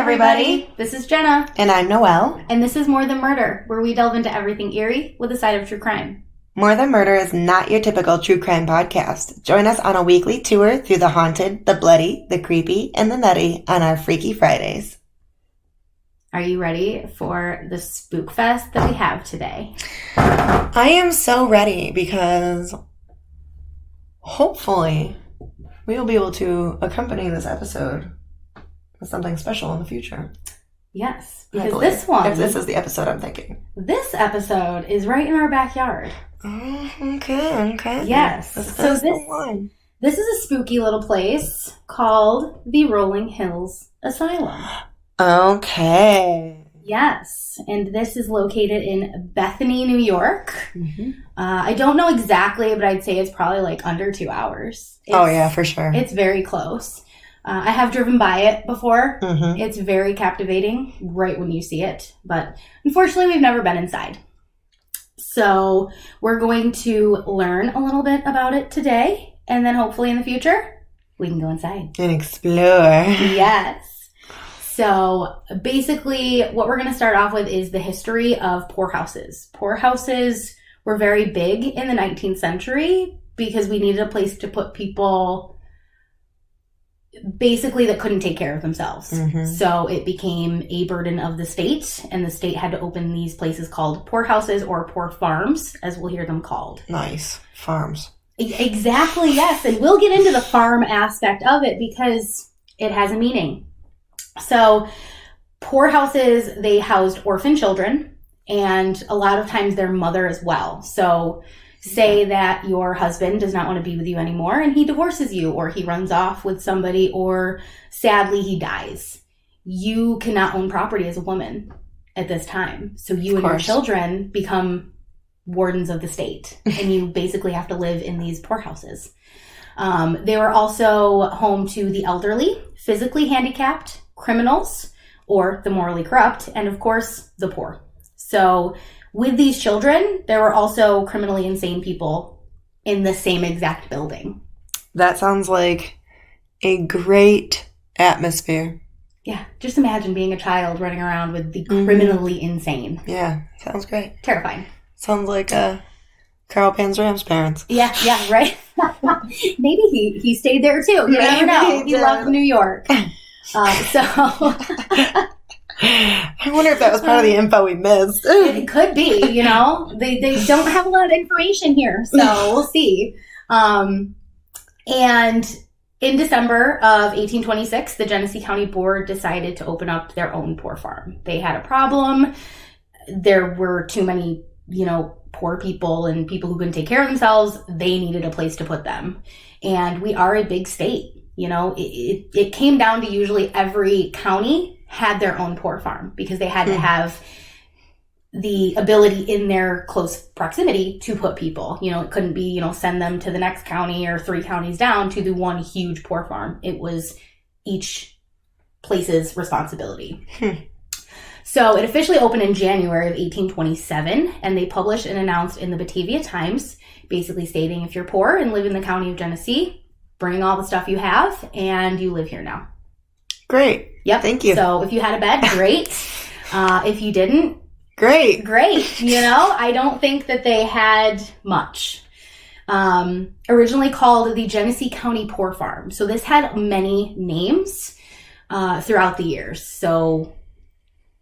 everybody. This is Jenna. And I'm Noelle. And this is More Than Murder, where we delve into everything eerie with a side of true crime. More Than Murder is not your typical true crime podcast. Join us on a weekly tour through the haunted, the bloody, the creepy, and the nutty on our Freaky Fridays. Are you ready for the spook fest that we have today? I am so ready because hopefully we will be able to accompany this episode with something special in the future. Yes, because this one... If this is the episode I'm thinking. This episode is right in our backyard. Oh, okay. Yes. So this is a spooky little place called the Rolling Hills Asylum. Okay. Yes, and this is located in Bethany, New York. Mm-hmm. I don't know exactly, but I'd say it's probably like under 2 hours. Yeah, for sure. It's very close. I have driven by it before. Mm-hmm. It's very captivating right when you see it, but unfortunately we've never been inside. So we're going to learn a little bit about it today, and then hopefully in the future we can go inside. And explore. Yes. So basically what we're going to start off with is the history of poorhouses. Poorhouses were very big in the 19th century because we needed a place to put people basically that couldn't take care of themselves. Mm-hmm. So it became a burden of the state, and the state had to open these places called poorhouses or poor farms, as we'll hear them called. Nice. Farms. Exactly, yes. And we'll get into the farm aspect of it because it has a meaning. So poorhouses, they housed orphan children and a lot of times their mother as well. So say that your husband does not want to be with you anymore and he divorces you, or he runs off with somebody, or sadly he dies. You cannot own property as a woman at this time. So you and your children become wardens of the state and you basically have to live in these poorhouses. They were also home to the elderly, physically handicapped, criminals, or the morally corrupt, and of course, the poor. So with these children, there were also criminally insane people in the same exact building. That sounds like a great atmosphere. Yeah, just imagine being a child running around with the criminally insane. Yeah, sounds great. Terrifying. Sounds like Carl Panzram's parents. Yeah, right? Maybe he stayed there too. You never know. He loved New York. I wonder if that was part of the info we missed. It could be, They don't have a lot of information here, so we'll see. And in December of 1826, the Genesee County Board decided to open up their own poor farm. They had a problem. There were too many, poor people and people who couldn't take care of themselves. They needed a place to put them. And we are a big state. It came down to usually every county had their own poor farm because they had to have the ability in their close proximity to put people. It couldn't be, send them to the next county or 3 counties down to the one huge poor farm. It was each place's responsibility. So it officially opened in January of 1827, and they published and announced in the Batavia Times, basically stating if you're poor and live in the county of Genesee, bring all the stuff you have, and you live here now. Great. Yep. Thank you. So if you had a bed, great. If you didn't, great. I don't think that they had much. Originally called the Genesee County Poor Farm. So this had many names throughout the years. So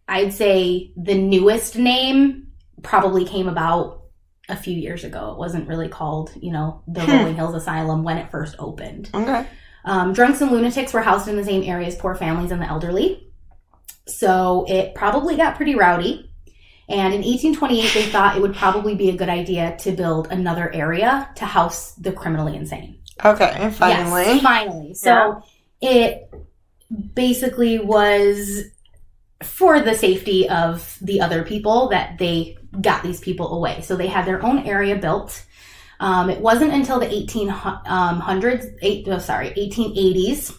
I'd say the newest name probably came about a few years ago. It wasn't really called, the Rolling Hills Asylum when it first opened. Okay. Drunks and lunatics were housed in the same area as poor families and the elderly. So it probably got pretty rowdy. And in 1828, they thought it would probably be a good idea to build another area to house the criminally insane. Okay, finally. Yes, finally. So it basically was for the safety of the other people that they got these people away. So they had their own area built. It wasn't until the 1880s,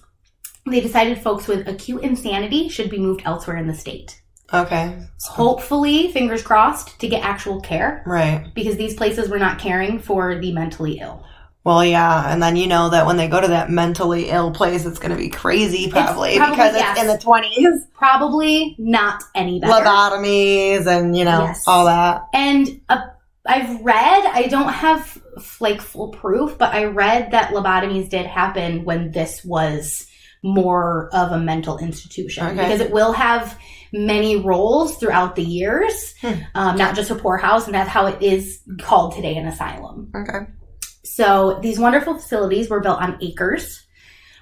they decided folks with acute insanity should be moved elsewhere in the state. Okay. Hopefully, fingers crossed, to get actual care. Right. Because these places were not caring for the mentally ill. Well, yeah, and then you know that when they go to that mentally ill place, it's going to be crazy, probably because yes. it's in the 20s. Probably not any better. Lobotomies and, Yes. all that. And I've read, I don't have like full proof, but I read that lobotomies did happen when this was more of a mental institution because it will have many roles throughout the years, not just a poorhouse, and that's how it is called today, an asylum. Okay. So these wonderful facilities were built on acres.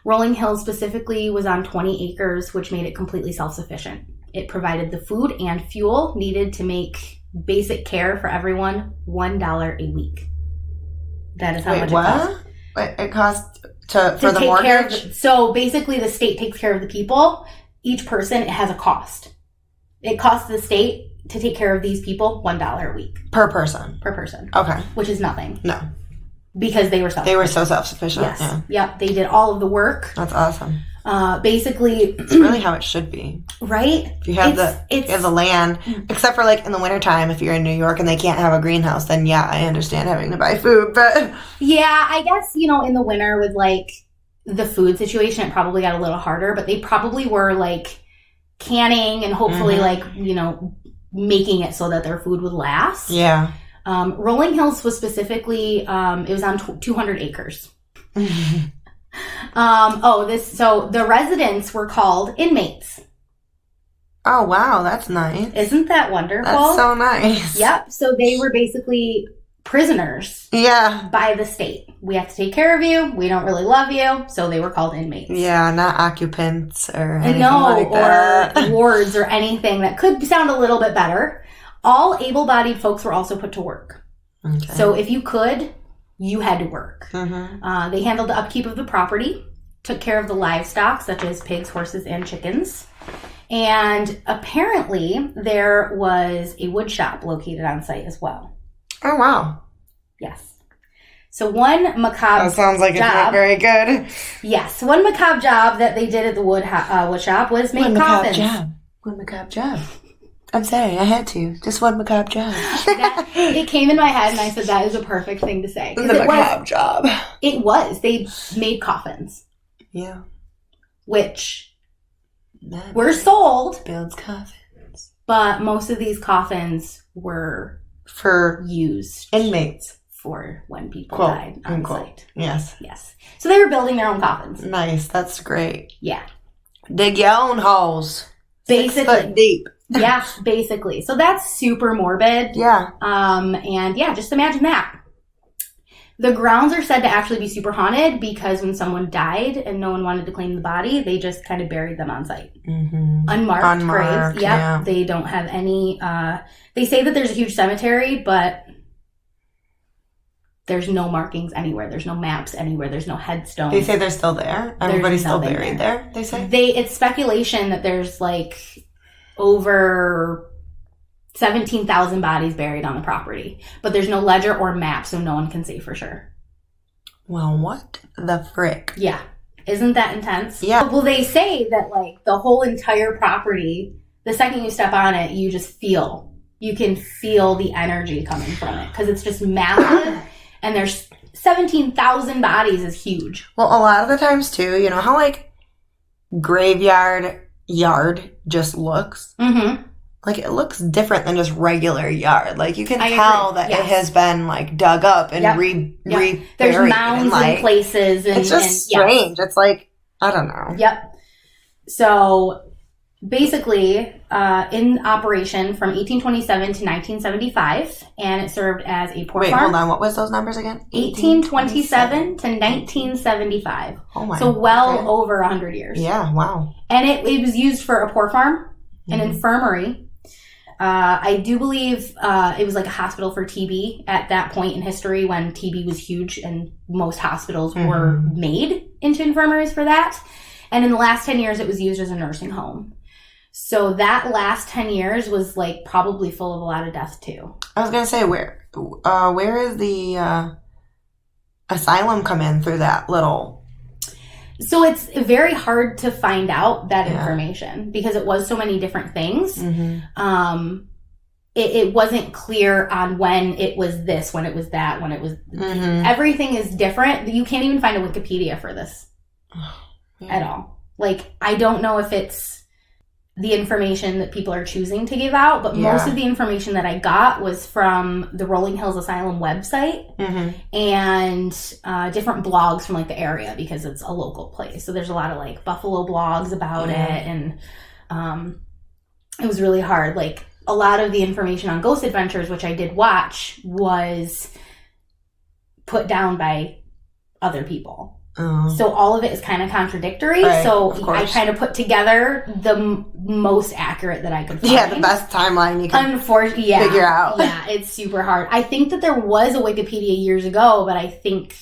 Rolling Hills specifically was on 20 acres, which made it completely self-sufficient. It provided the food and fuel needed to make basic care for everyone $1 a week. That is how much it cost. It costs for the mortgage? So basically the state takes care of the people. Each person, it has a cost. It costs the state to take care of these people $1 a week. Per person? Per person. Okay. Which is nothing. No. Because they were self-sufficient. They were so self-sufficient. Yes. Yeah. Yep. They did all of the work. That's awesome. Basically, it's really how it should be. Right? If you have the land, except for like in the wintertime, if you're in New York and they can't have a greenhouse, then yeah, I understand having to buy food. But yeah, I guess, in the winter with like the food situation, it probably got a little harder, but they probably were like canning and hopefully like, making it so that their food would last. Yeah. Rolling Hills was specifically, it was on 200 acres. So the residents were called inmates. Oh, wow. That's nice. Isn't that wonderful? That's so nice. Yep. So they were basically prisoners. Yeah. By the state. We have to take care of you. We don't really love you. So they were called inmates. Yeah, not occupants or anything like that. Or wards or anything that could sound a little bit better. All able-bodied folks were also put to work. Okay. So if you could, you had to work. Mm-hmm. They handled the upkeep of the property, took care of the livestock, such as pigs, horses, and chickens. And apparently, there was a wood shop located on site as well. Oh, wow. Yes. So one macabre that sounds like job, it's not very good. Yes. One macabre job that they did at the wood shop was make coffins. One macabre job. I'm sorry, I had to. Just one macabre job. It came in my head, and I said that is a perfect thing to say. The macabre job. It was. They made coffins. Yeah. Which were sold. Builds coffins. But most of these coffins were for used. Inmates. For when people died on site. Yes. Yes. So they were building their own coffins. Nice. That's great. Yeah. Dig your own holes. Basically. 6 foot deep. Yeah, basically. So that's super morbid. Yeah. And yeah, just imagine that. The grounds are said to actually be super haunted because when someone died and no one wanted to claim the body, they just kind of buried them on site. Mm-hmm. Unmarked graves. Yep. Yeah. They don't have any, they say that there's a huge cemetery, but there's no markings anywhere. There's no maps anywhere. There's no headstones. They say they're still there? Everybody's still buried there, they say? It's speculation that there's like over 17,000 bodies buried on the property. But there's no ledger or map, so no one can say for sure. Well, what the frick? Yeah. Isn't that intense? Yeah. Well, they say that like the whole entire property, the second you step on it, you just feel. You can feel the energy coming from it because it's just massive. And there's 17,000 bodies is huge. Well, a lot of the times, too, you know how, like, graveyard yard just looks? Mm-hmm. Like, it looks different than just regular yard. Like, you can tell that it has been, like, dug up and reburied. There's mounds in places. And, it's just strange. It's like, I don't know. Yep. So, basically, in operation from 1827 to 1975, and it served as a pork farm. Wait, hold on. What was those numbers again? 1827 to 1975. Oh my. So over 100 years. Yeah, wow. And it was used for a pork farm, an infirmary. I do believe it was like a hospital for TB at that point in history when TB was huge and most hospitals were made into infirmaries for that. And in the last 10 years, it was used as a nursing home. So that last 10 years was like probably full of a lot of death too. I was going to say, where is the asylum come in through that little... So it's very hard to find out that information because it was so many different things. it wasn't clear on when it was this, when it was that, when it was... Everything is different. You can't even find a Wikipedia for this at all. Like, I don't know if it's the information that people are choosing to give out, but most of the information that I got was from the Rolling Hills Asylum website and different blogs from like the area, because it's a local place. So there's a lot of like Buffalo blogs about it, and it was really hard. Like, a lot of the information on Ghost Adventures, which I did watch, was put down by other people. So all of it is kind of contradictory. Right, so I kind of put together the most accurate that I could find. Yeah, the best timeline you can figure out. Yeah, it's super hard. I think that there was a Wikipedia years ago, but I think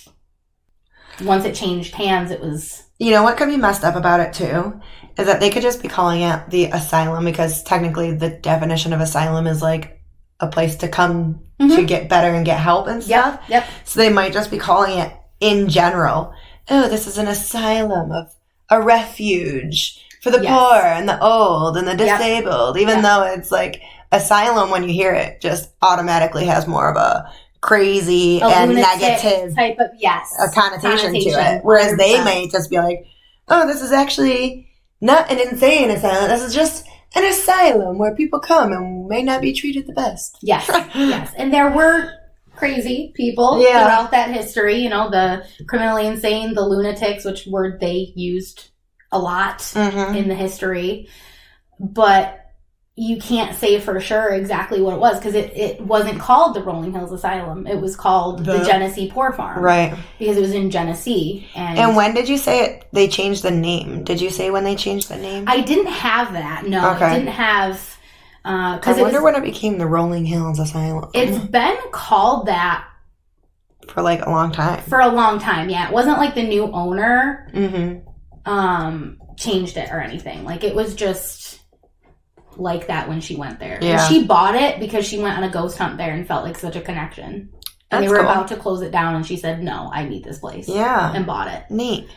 once it changed hands, it was... You know what could be messed up about it, too? Is that they could just be calling it the asylum, because technically the definition of asylum is like a place to come to get better and get help and stuff. Yep. So they might just be calling it in general. Oh, this is an asylum of a refuge for the poor and the old and the disabled, even though it's like asylum, when you hear it, just automatically has more of a crazy and negative type of a connotation to it. Whereas 100%. They may just be like, oh, this is actually not an insane asylum. This is just an asylum where people come and may not be treated the best. Yes. And there were crazy people throughout that history, you know, the criminally insane, the lunatics, which word they used a lot in the history, but you can't say for sure exactly what it was, because it wasn't called the Rolling Hills Asylum. It was called the Genesee Poor Farm. Right. Because it was in Genesee. And when did you say they changed the name? Did you say when they changed the name? I didn't have that. No, I didn't have... I wonder when it became the Rolling Hills Asylum. It's been called that for like a long time. Yeah. It wasn't like the new owner changed it or anything. Like, it was just like that when she went there. Yeah. And she bought it because she went on a ghost hunt there and felt like such a connection. And they were about to close it down, and she said, no, I need this place. Yeah. And bought it. Neat.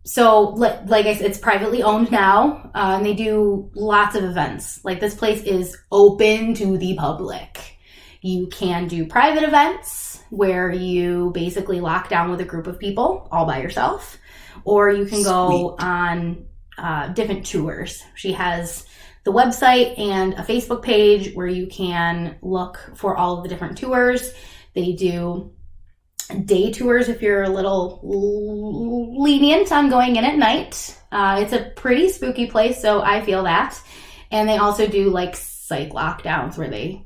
So, like I said, it's privately owned now, and they do lots of events. Like, this place is open to the public. You can do private events where you basically lock down with a group of people all by yourself, or you can go on different tours. She has the website and a Facebook page where you can look for all of the different tours. They do day tours if you're a little lenient on going in at night. It's a pretty spooky place, so I feel that. And they also do like psych lockdowns where they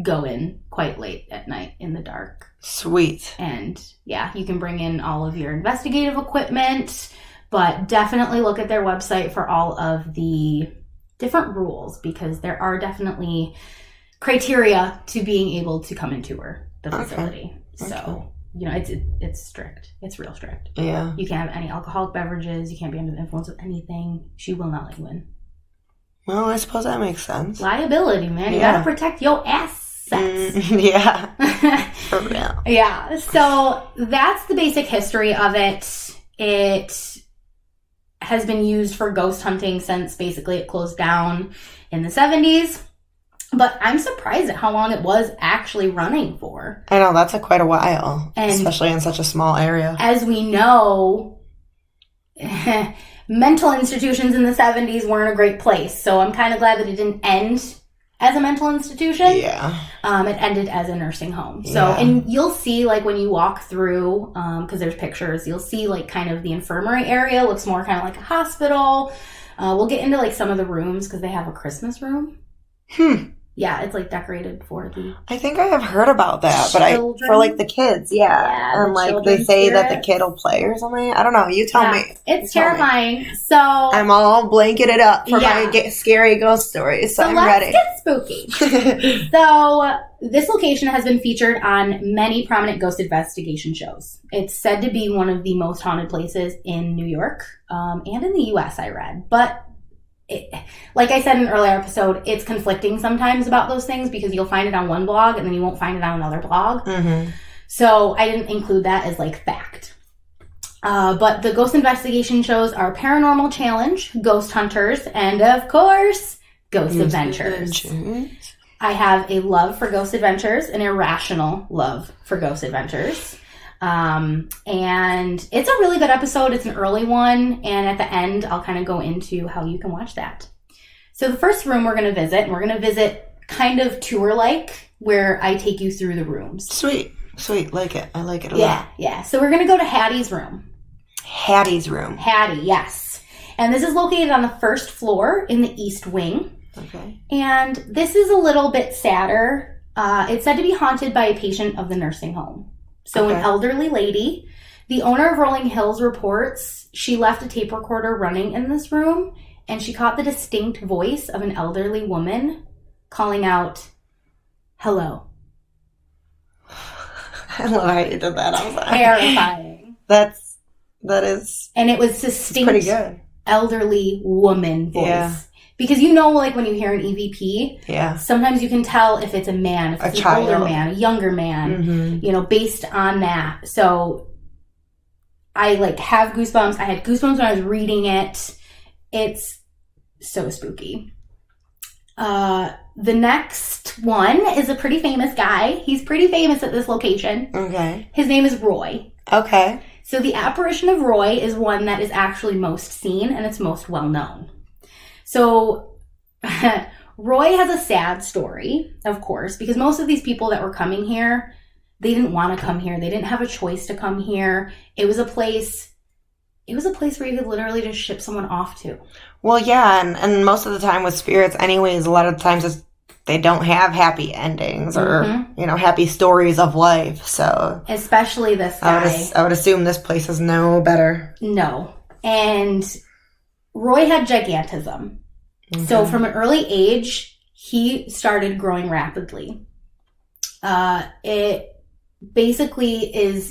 go in quite late at night in the dark. Sweet. And yeah, you can bring in all of your investigative equipment, but definitely look at their website for all of the different rules, because there are definitely criteria to being able to come and tour the facility. So, you know, it's strict. It's real strict. Yeah. You can't have any alcoholic beverages. You can't be under the influence of anything. She will not let you in. Well, I suppose that makes sense. Liability, man. You gotta protect your assets. Yeah. For real. Yeah. So that's the basic history of it. It has been used for ghost hunting since basically it closed down in the 70s. But I'm surprised at how long it was actually running for. I know, that's quite a while, and especially in such a small area. As we know, mental institutions in the 70s weren't a great place. So I'm kind of glad that it didn't end as a mental institution. Yeah. It ended as a nursing home. So, and you'll see, like, when you walk through, because there's pictures, you'll see, like, kind of the infirmary area looks more kind of like a hospital. We'll get into, like, some of the rooms, because they have a Christmas room. Yeah, it's like decorated for the... I think I have heard about that, children. But for like the kids, and like they say that the kid will play or something. I don't know. You tell me. It's terrifying. So I'm all blanketed up for my scary ghost stories, so I'm ready. Let's get spooky. So this location has been featured on many prominent ghost investigation shows. It's said to be one of the most haunted places in New York and in the U.S., I read. But like I said in an earlier episode, it's conflicting sometimes about those things, because you'll find it on one blog and then you won't find it on another blog. So I didn't include that as like fact. But the ghost investigation shows are Paranormal Challenge, Ghost Hunters, and of course, Ghost Adventures. I have a love for ghost adventures, an irrational love for ghost adventures. And it's a really good episode. It's an early one. And at the end, I'll kind of go into how you can watch that. So the first room we're going to visit, and we're going to visit kind of tour-like, where I take you through the rooms. Sweet. Like it. I like it a lot. Yeah. So we're going to go to Hattie's room. Hattie's room. Hattie, yes. And this is located on the first floor in the east wing. Okay. And this is a little bit sadder. It's said to be haunted by a patient of the nursing home. So An elderly lady. The owner of Rolling Hills reports she left a tape recorder running in this room, and she caught the distinct voice of an elderly woman calling out, "Hello." I love how you did that. I'm sorry. Terrifying. That is. And it was distinct, pretty good. Elderly woman voice. Yeah. Because you know, like when you hear an EVP, sometimes you can tell if it's a man, if it's an older man, a younger man, based on that. So I have goosebumps. I had goosebumps when I was reading it. It's so spooky. The next one is a pretty famous guy. He's pretty famous at this location. Okay. His name is Roy. Okay. So the apparition of Roy is one that is actually most seen, and it's most well known. So Roy has a sad story, of course, because most of these people that were coming here, they didn't want to come here. They didn't have a choice to come here. It was a place where you could literally just ship someone off to. Well, yeah, and most of the time with spirits anyways, a lot of the times they don't have happy endings or, happy stories of life, so. Especially this guy. I would assume this place is no better. No. And Roy had gigantism. Okay. So from an early age, he started growing rapidly. It basically is,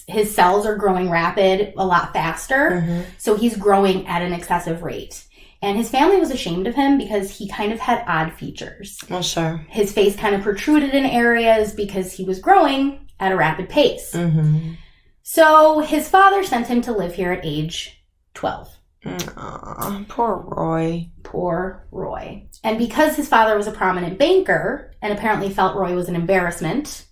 his cells are growing rapid, a lot faster. Mm-hmm. So he's growing at an excessive rate. And his family was ashamed of him because he kind of had odd features. Well, sure. His face kind of protruded in areas because he was growing at a rapid pace. Mm-hmm. So his father sent him to live here at age 12. Aww, poor Roy. Poor Roy. And because his father was a prominent banker and apparently felt Roy was an embarrassment,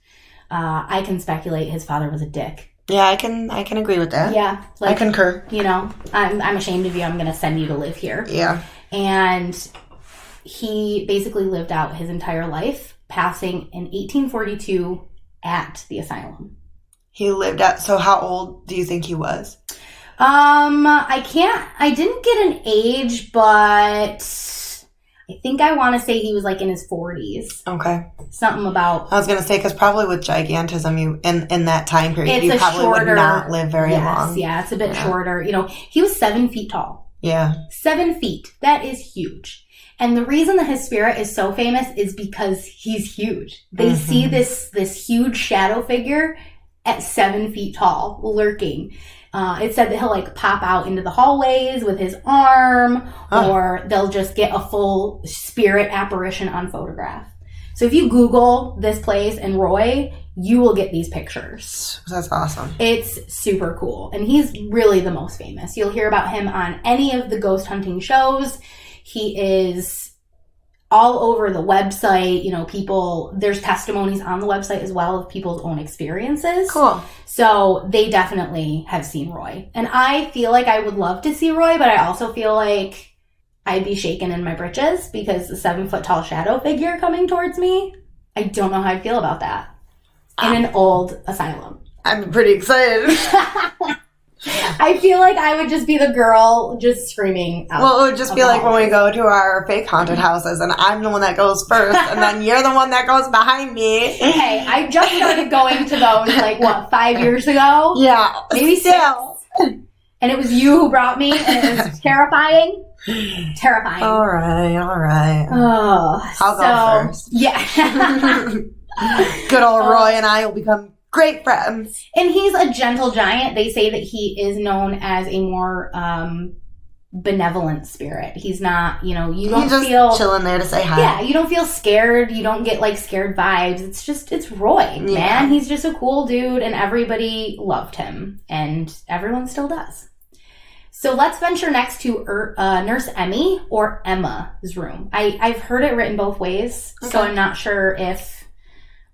I can speculate his father was a dick. Yeah, I can agree with that. Yeah. I concur. I'm ashamed of you. I'm going to send you to live here. Yeah. And he basically lived out his entire life, passing in 1842 at the asylum. He lived out. So how old do you think he was? I didn't get an age, but I think I want to say he was in his 40s. Okay. Something about. I was going to say, because probably with gigantism, you in that time period, you probably would not live very long. Yeah, it's a bit shorter. He was 7 feet tall. Yeah. 7 feet. That is huge. And the reason that his spirit is so famous is because he's huge. They see this huge shadow figure at 7 feet tall, lurking. It said that he'll pop out into the hallways with his arm, or they'll just get a full spirit apparition on photograph. So if you Google this place and Roy, you will get these pictures. That's awesome. It's super cool. And he's really the most famous. You'll hear about him on any of the ghost hunting shows. He is all over the website, there's testimonies on the website as well of people's own experiences. Cool. So they definitely have seen Roy. And I feel like I would love to see Roy, but I also feel like I'd be shaken in my britches because the 7 foot tall shadow figure coming towards me, I don't know how I'd feel about that in an old asylum. I'm pretty excited. I feel like I would just be the girl just screaming out. Well, it would just be like when we go to our fake haunted houses and I'm the one that goes first and then you're the one that goes behind me. Hey, I just started going to those 5 years ago? Yeah. Maybe 6. And it was you who brought me and it was terrifying. Terrifying. All right. Oh, I'll go first. Yeah. Good old Roy and I will become great friends. And he's a gentle giant. They say that he is known as a more benevolent spirit. He's not, you don't He's just feel chilling there to say hi. Yeah, you don't feel scared. You don't get scared vibes. it's Roy, man. He's just a cool dude and everybody loved him and everyone still does. So let's venture next to Nurse Emmy or Emma's room. I've heard it written both ways, so I'm not sure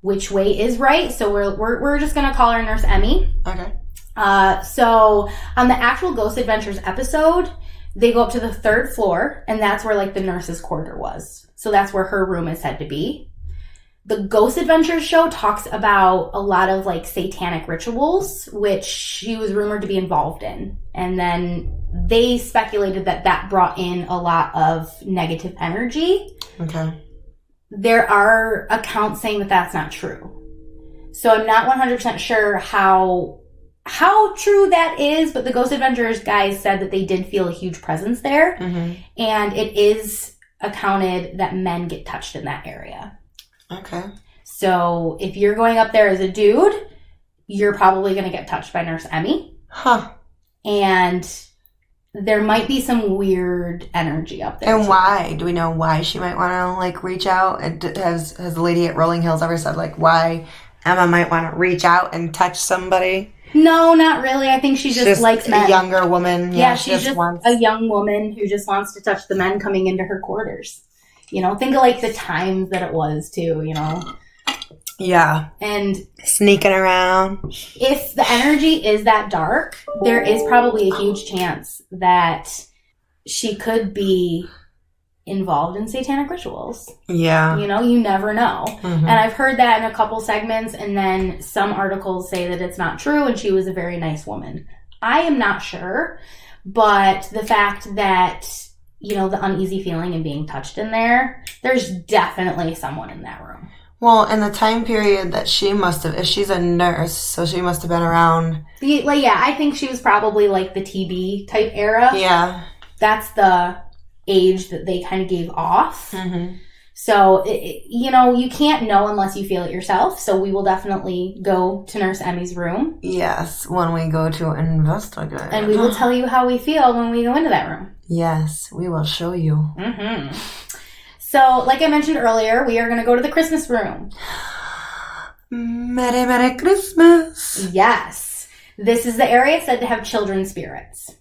which way is right. So we're just going to call her Nurse Emmy. Okay. So on the actual Ghost Adventures episode, they go up to the 3rd floor, and that's where like the nurse's quarter was. So that's where her room is said to be. The Ghost Adventures show talks about a lot of like satanic rituals, which she was rumored to be involved in. And then they speculated that brought in a lot of negative energy. Okay. There are accounts saying that that's not true. So I'm not 100% sure how true that is, but the Ghost Adventures guys said that they did feel a huge presence there. Mm-hmm. And it is accounted that men get touched in that area. Okay. So if you're going up there as a dude, you're probably going to get touched by Nurse Emmy. Huh. And there might be some weird energy up there. And why? Do we know why she might want to, like, reach out? And has the lady at Rolling Hills ever said, like, why Emma might want to reach out and touch somebody? No, not really. I think she just likes men. A younger woman. Yeah, she's just a young woman who just wants to touch the men coming into her quarters. You know, think of, like, the times that it was, too, you know? Yeah. And sneaking around. If the energy is that dark, there is probably a huge chance that she could be involved in satanic rituals. Yeah. You know, you never know. Mm-hmm. And I've heard that in a couple segments, and then some articles say that it's not true and she was a very nice woman. I am not sure, but the fact that, you know, the uneasy feeling and being touched in there, there's definitely someone in that room. Well, in the time period that she must have, if she's a nurse, so she must have been around. I think she was probably like the TB type era. Yeah. That's the age that they kind of gave off. Mm-hmm. So, you know, you can't know unless you feel it yourself. So we will definitely go to Nurse Emmy's room. Yes, when we go to investigate. And we will tell you how we feel when we go into that room. Yes, we will show you. Mm-hmm. So, like I mentioned earlier, we are going to go to the Christmas room. Merry, Merry Christmas. Yes. This is the area said to have children's spirits.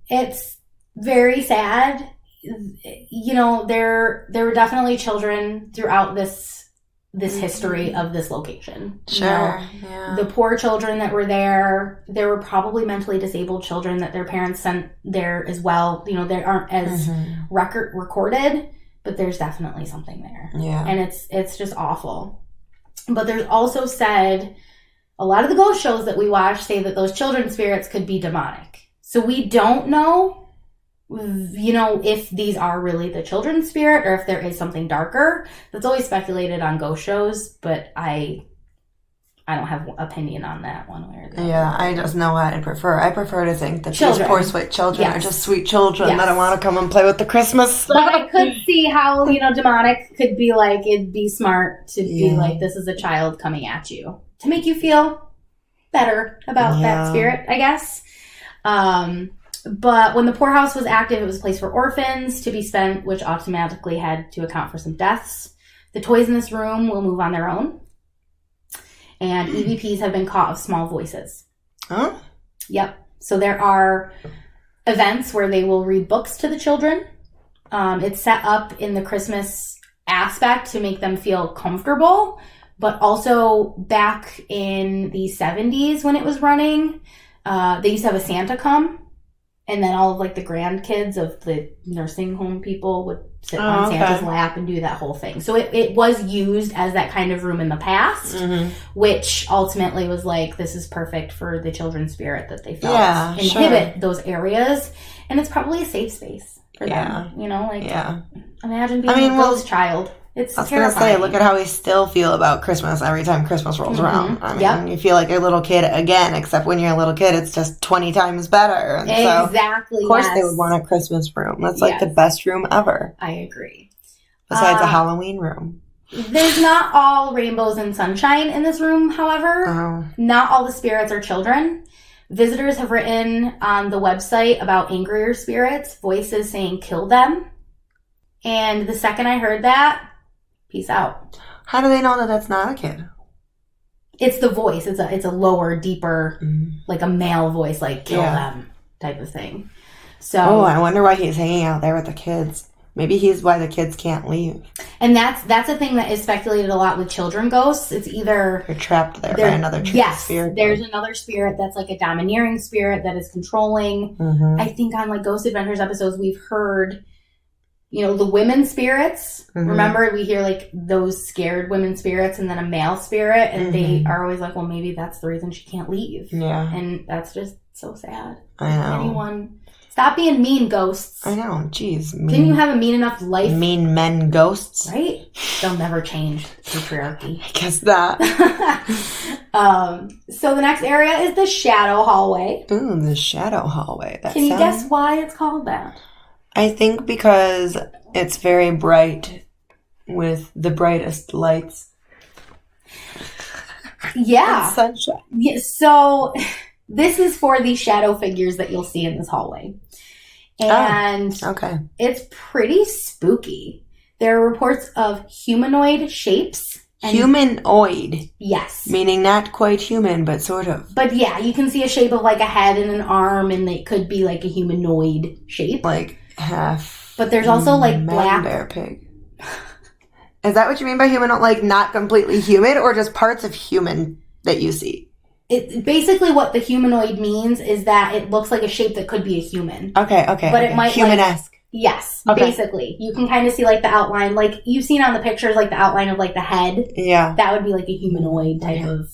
It's very sad. You know, there were definitely children throughout this history of this location. Sure. You know, yeah. The poor children that were there were probably mentally disabled children that their parents sent there as well. You know, they aren't as recorded, but there's definitely something there. Yeah. And it's just awful. But there's also said, a lot of the ghost shows that we watch say that those children's spirits could be demonic. So we don't know, you know, if these are really the children's spirit or if there is something darker. That's always speculated on ghost shows, but I don't have an opinion on that one way or the other. Yeah, I just know what I prefer. I prefer to think that these poor sweet children are just sweet children that want to come and play with the Christmas. But I could see how, you know, demonic could be like, it'd be smart to be like, this is a child coming at you to make you feel better about that spirit, I guess. But when the poorhouse was active, it was a place for orphans to be spent, which automatically had to account for some deaths. The toys in this room will move on their own. And EVPs have been caught of small voices. Huh? Yep. So there are events where they will read books to the children. It's set up in the Christmas aspect to make them feel comfortable. But also back in the 70s when it was running, they used to have a Santa come. And then all of, like, the grandkids of the nursing home people would sit on Santa's lap and do that whole thing. So it was used as that kind of room in the past, which ultimately was like, this is perfect for the children's spirit that they felt inhibit those areas. And it's probably a safe space for them. You know, like, imagine being a ghost child. It's terrifying. I was going to say, look at how we still feel about Christmas every time Christmas rolls around. I mean, you feel like a little kid again, except when you're a little kid, it's just 20 times better. And exactly. So, of course, they would want a Christmas room. That's like the best room ever. I agree. Besides a Halloween room. There's not all rainbows and sunshine in this room, however. Not all the spirits are children. Visitors have written on the website about angrier spirits, voices saying, kill them. And the second I heard that, peace out. How do they know that that's not a kid? It's the voice. It's a lower, deeper, like a male voice, like kill them. type of thing. So, I wonder why he's hanging out there with the kids. Maybe he's why the kids can't leave. And that's a thing that is speculated a lot with children ghosts. It's either they're trapped there by another spirit. There's another spirit that's like a domineering spirit that is controlling. I think on like Ghost Adventures episodes, we've heard, the women spirits. Remember, we hear like those scared women spirits and then a male spirit, and they are always like, well, maybe that's the reason she can't leave. Yeah. And that's just so sad. I know. Stop being mean, ghosts. I know. Jeez. Didn't you have a mean enough life? Mean men ghosts. Right? They'll never change. Patriarchy. I guess that. So the next area is the shadow hallway. Ooh, the shadow hallway. Can you guess why it's called that? I think because it's very bright with the brightest lights. Yeah. And sunshine. Yeah, so this is for the shadow figures that you'll see in this hallway. And it's pretty spooky. There are reports of humanoid shapes. Humanoid? Yes. Meaning not quite human, but sort of. But yeah, you can see a shape of like a head and an arm, and it could be like a humanoid shape. Like half. But there's also like black. Bear pig. Is that what you mean by humanoid? Like not completely human, or just parts of human that you see? Basically what the humanoid means is that it looks like a shape that could be a human. Okay. But it might human-esque. Yes, basically. You can kind of see like the outline, like you've seen on the pictures, like the outline of like the head. Yeah. That would be like a humanoid type of.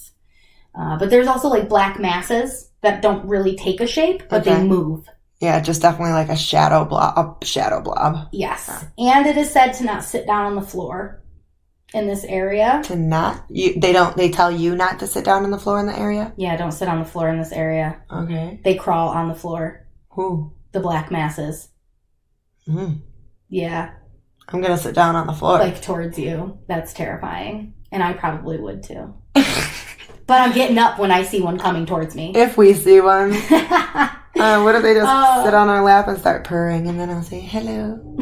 But there's also like black masses that don't really take a shape, but they move. Yeah, just definitely like a shadow blob. Yes. And it is said to not sit down on the floor in this area. They tell you not to sit down on the floor in the area? Yeah, don't sit on the floor in this area. Okay. They crawl on the floor. Who? The black masses. Yeah. I'm going to sit down on the floor. Like towards you. That's terrifying. And I probably would too. But I'm getting up when I see one coming towards me. If we see one. What if they just sit on our lap and start purring, and then I'll say, hello.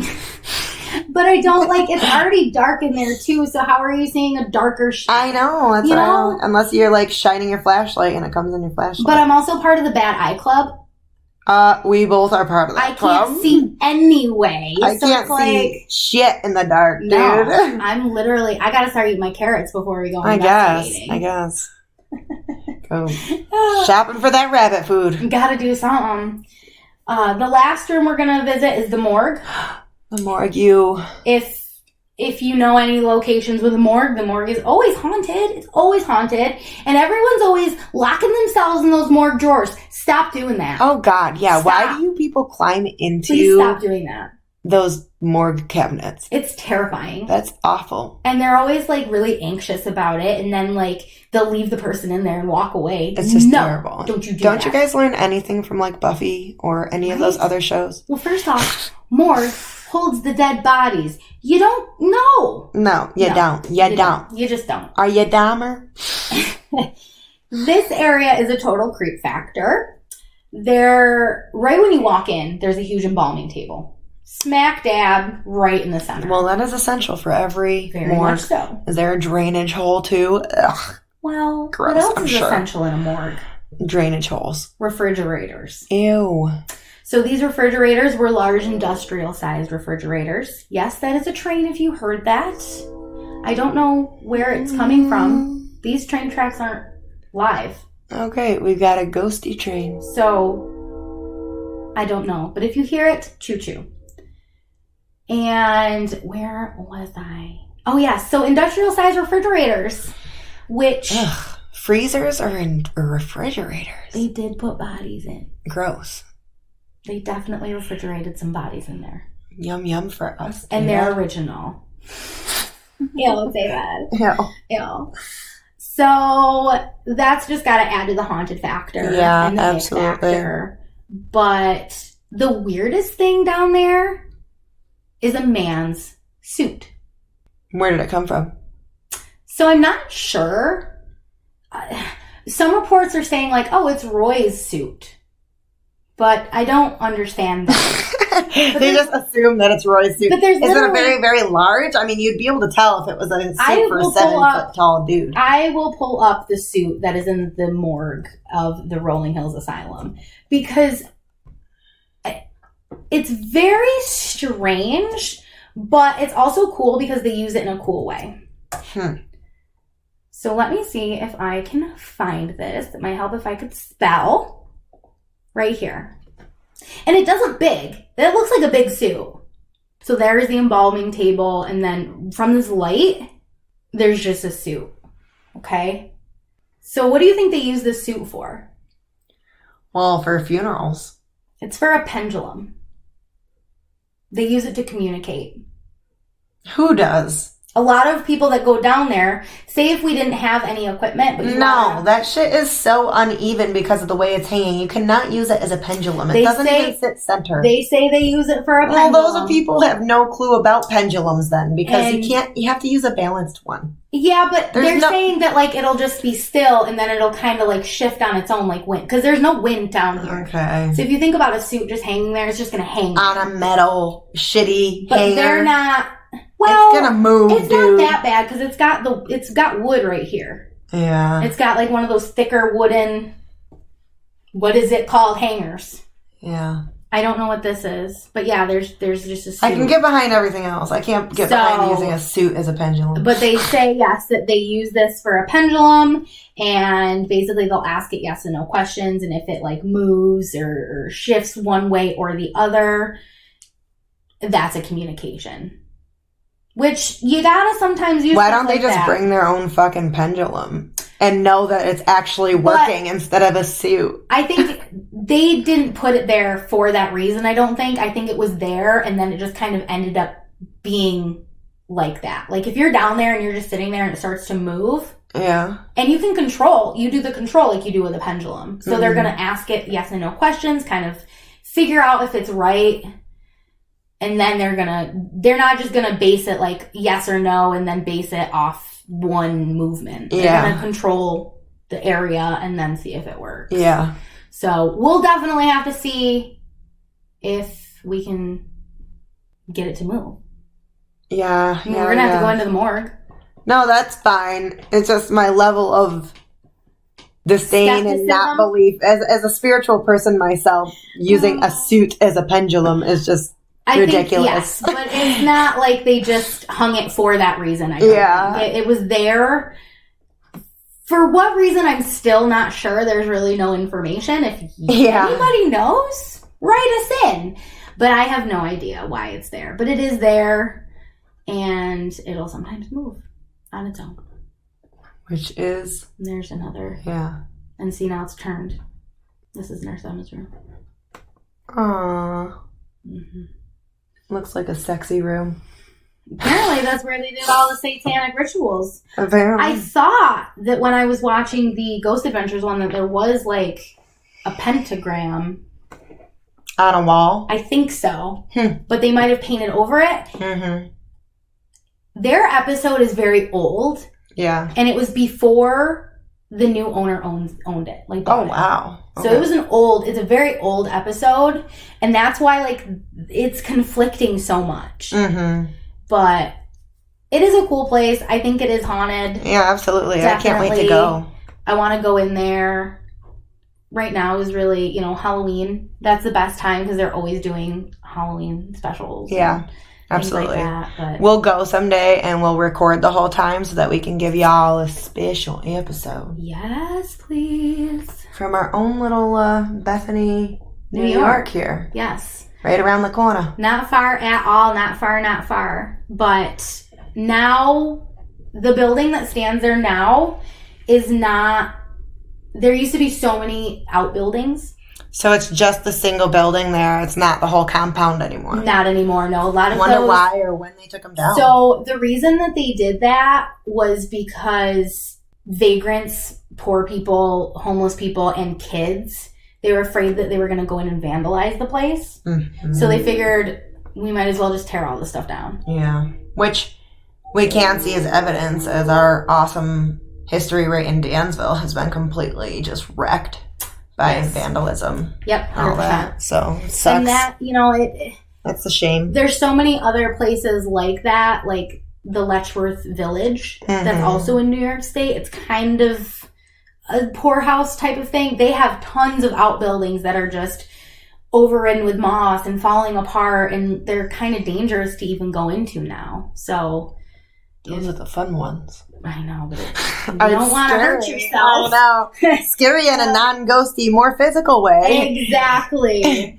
But I don't it's already dark in there too, so how are you seeing a darker shape? I know. That's unless you're like shining your flashlight and it comes in your flashlight. But I'm also part of the Bad Eye Club. We both are part of that club. I can't see anyway. I can't see shit in the dark, dude. No, I'm literally, I gotta start eating my carrots before we go investigating. I guess. Go shopping for that rabbit food. Gotta do something. The last room we're gonna visit is the morgue. The morgue. If you know any locations with a morgue, the morgue is always haunted. It's always haunted. And everyone's always locking themselves in those morgue drawers. Stop doing that. Oh, God. Yeah. Stop. Why do you people climb into... Please stop doing that. Those morgue cabinets. It's terrifying. That's awful. And they're always, really anxious about it. And then, they'll leave the person in there and walk away. It's just terrible. Don't you do Don't that. you guys learn anything from, Buffy or any of those other shows? Well, first off, morgue holds the dead bodies. You don't know. No, you don't. You don't. You just don't. Are you Dahmer? This area is a total creep factor. Right when you walk in, there's a huge embalming table. Smack dab right in the center. Well, that is essential for every Very morgue. Much so. Is there a drainage hole, too? Ugh. Well, gross, what else I'm is sure. essential in a morgue? Drainage holes. Refrigerators. Ew. So these refrigerators were large industrial-sized refrigerators. Yes, that is a train if you heard that. I don't know where it's coming from. These train tracks aren't live. Okay, we've got a ghosty train. So, I don't know. But if you hear it, choo-choo. And where was I? Oh, yeah. So industrial-sized refrigerators, which... Ugh, freezers are in refrigerators. They did put bodies in. Gross. They definitely refrigerated some bodies in there. Yum, yum for us. And they're original. Yeah, let's say that. Yeah. So that's just got to add to the haunted factor. Yeah, and the absolutely. Factor. But the weirdest thing down there is a man's suit. Where did it come from? So I'm not sure. Some reports are saying it's Roy's suit. But I don't understand that. They just assume that it's Roy's suit. But is it a very, very large? I mean, you'd be able to tell if it was a suit for a 7-foot tall dude. I will pull up the suit that is in the morgue of the Rolling Hills Asylum. Because It's very strange, but it's also cool because they use it in a cool way. So let me see if I can find this. It might help if I could spell. Right here. And it does look big. That looks like a big suit. So there's the embalming table, and then from this light, there's just a suit. Okay? So what do you think they use this suit for? Well, for funerals. It's for a pendulum. They use it to communicate. Who does? A lot of people that go down there, say if we didn't have any equipment. But that shit is so uneven because of the way it's hanging. You cannot use it as a pendulum. It doesn't even sit center. They say they use it for a pendulum. Well, those people have no clue about pendulums then, because you have to use a balanced one. Yeah, but they're saying that like it'll just be still and then it'll kind of like shift on its own like wind, because there's no wind down here. Okay. So if you think about a suit just hanging there, it's just going to hang on a metal shitty hanger. But they're not. Well, it's gonna move, it's not that bad because it's got wood right here. Yeah. It's got like one of those thicker wooden, what is it called, hangers. Yeah. I don't know what this is, but yeah, there's just a suit. I can get behind everything else. I can't get behind using a suit as a pendulum. But they say, yes, that they use this for a pendulum, and basically they'll ask it yes and no questions, and if it like moves or shifts one way or the other, that's a communication. Which you gotta sometimes use. Why don't they just bring their own fucking pendulum and know that it's actually working instead of a suit? I think they didn't put it there for that reason, I don't think. I think it was there and then it just kind of ended up being like that. Like if you're down there and you're just sitting there and it starts to move. Yeah. And you can you do the control like you do with a pendulum. So they're gonna ask it yes and no questions, kind of figure out if it's right. And then they're not just going to base it like yes or no and then base it off one movement. They're going to control the area and then see if it works. Yeah. So we'll definitely have to see if we can get it to move. Yeah. I mean, we're going to have to go into the morgue. No, that's fine. It's just my level of disdain and not belief. As a spiritual person myself, using a suit as a pendulum is just ridiculous. Think, yes, but it's not like they just hung it for that reason. I think. It was there. For what reason, I'm still not sure. There's really no information. If anybody knows, write us in. But I have no idea why it's there. But it is there, and it'll sometimes move on its own. Which is? And there's another. Yeah. And see, now it's turned. This is Nurse Emma's room. Aww. Mm-hmm. Looks like a sexy room. Apparently that's where they did all the satanic rituals. Apparently. I thought that when I was watching the Ghost Adventures one that there was like a pentagram. On a wall? I think so. But they might have painted over it. Mm-hmm. Their episode is very old. Yeah. And it was before the new owner owned it. Like, oh, wow. Okay. So it's a very old episode. And that's why, like, it's conflicting so much. Mm-hmm. But it is a cool place. I think it is haunted. Yeah, absolutely. Definitely. I can't wait to go. I want to go in there. Right now is really, Halloween. That's the best time because they're always doing Halloween specials. Yeah. Absolutely. Like that, we'll go someday and we'll record the whole time so that we can give y'all a special episode. Yes, please. From our own little Bethany, New York here. Yes. Right around the corner. Not far at all. Not far. But now, the building that stands there now is not... There used to be so many outbuildings. So it's just the single building there. It's not the whole compound anymore. Not anymore. No, a lot of wonder why or when they took them down. So the reason that they did that was because vagrants, poor people, homeless people, and kids, they were afraid that they were going to go in and vandalize the place. Mm-hmm. So they figured we might as well just tear all this stuff down. Yeah, which we can see as evidence as our awesome history right in Dansville has been completely just wrecked by vandalism. Yep, 100%. All that. So it sucks. And that, that's a shame. There's so many other places like that, like the Letchworth Village, that's also in New York State. It's kind of a poorhouse type of thing. They have tons of outbuildings that are just overridden with moss and falling apart, and they're kind of dangerous to even go into now. So those are the fun ones. I know, but you don't want to hurt yourself. I know. Scary in a non-ghosty, more physical way.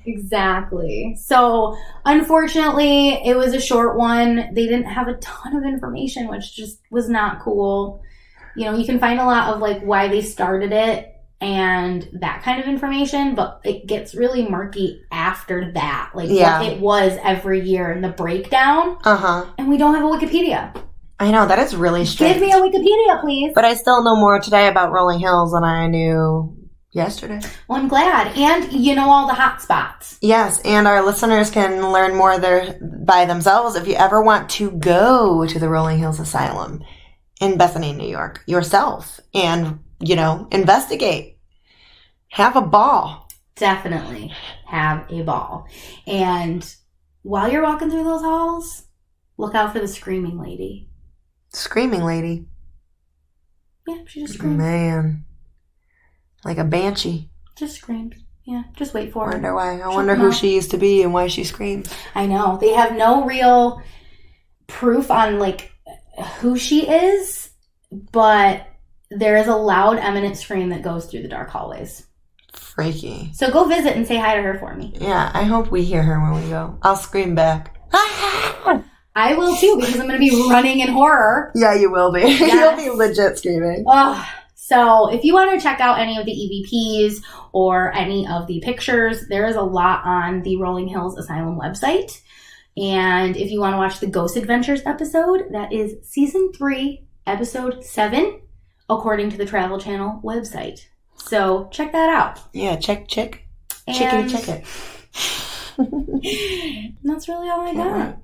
Exactly. So, unfortunately, it was a short one. They didn't have a ton of information, which just was not cool. You know, you can find a lot of, like, why they started it and that kind of information, but it gets really murky after that. Like, what it was every year and the breakdown. And we don't have a Wikipedia. I know, that is really strange. Give me a Wikipedia, please. But I still know more today about Rolling Hills than I knew yesterday. Well, I'm glad. And you know all the hot spots. Yes, and our listeners can learn more there by themselves if you ever want to go to the Rolling Hills Asylum in Bethany, New York, yourself. And, you know, investigate. Have a ball. Definitely have a ball. And while you're walking through those halls, look out for the screaming lady. Screaming lady? Yeah, she just screams. Man. Like a banshee. Just screams. Yeah, just wait for her. I wonder who she used to be and why she screams. I know. They have no real proof on, like, who she is, but there is a loud, eminent scream that goes through the dark hallways. Freaky. So go visit and say hi to her for me. Yeah, I hope we hear her when we go. I'll scream back. I will too, because I'm going to be running in horror. Yeah, you will be. Yes. You'll be legit screaming. So if you want to check out any of the EVPs or any of the pictures, there is a lot on the Rolling Hills Asylum website. And if you want to watch the Ghost Adventures episode, that is Season 3, Episode 7, according to the Travel Channel website. So check that out. Yeah, check it. That's really all I got.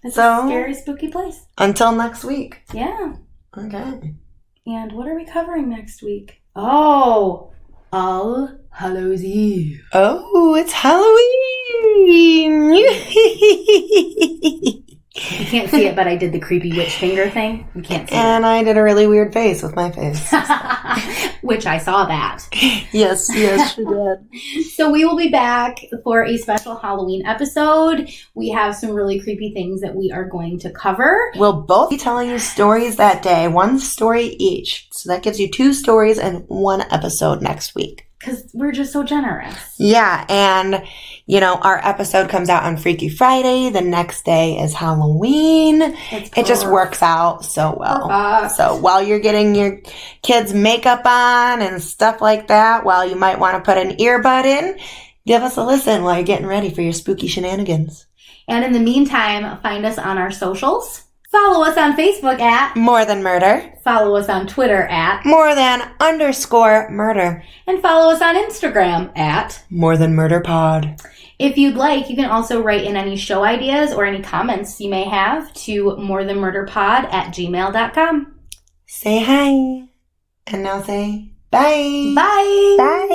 It's a scary, spooky place. Until next week. Yeah. Okay. And what are we covering next week? Oh, All Hallows Eve. Oh, it's Halloween. You can't see it, but I did the creepy witch finger thing. You can't see it. And I did a really weird face with my face. Which I saw that. Yes, she did. So we will be back for a special Halloween episode. We have some really creepy things that we are going to cover. We'll both be telling you stories that day, one story each. So that gives you 2 stories and 1 episode next week. Because we're just so generous. Yeah, and, you know, our episode comes out on Freaky Friday. The next day is Halloween. It just works out so well. Perfect. So while you're getting your kids' makeup on and stuff like that, while you might want to put an earbud in, give us a listen while you're getting ready for your spooky shenanigans. And in the meantime, find us on our socials. Follow us on Facebook at More Than Murder. Follow us on Twitter at _murder. And follow us on Instagram at More Than Murder Pod. If you'd like, you can also write in any show ideas or any comments you may have to morethanmurderpod@gmail.com. Say hi. And now say bye. Bye. Bye.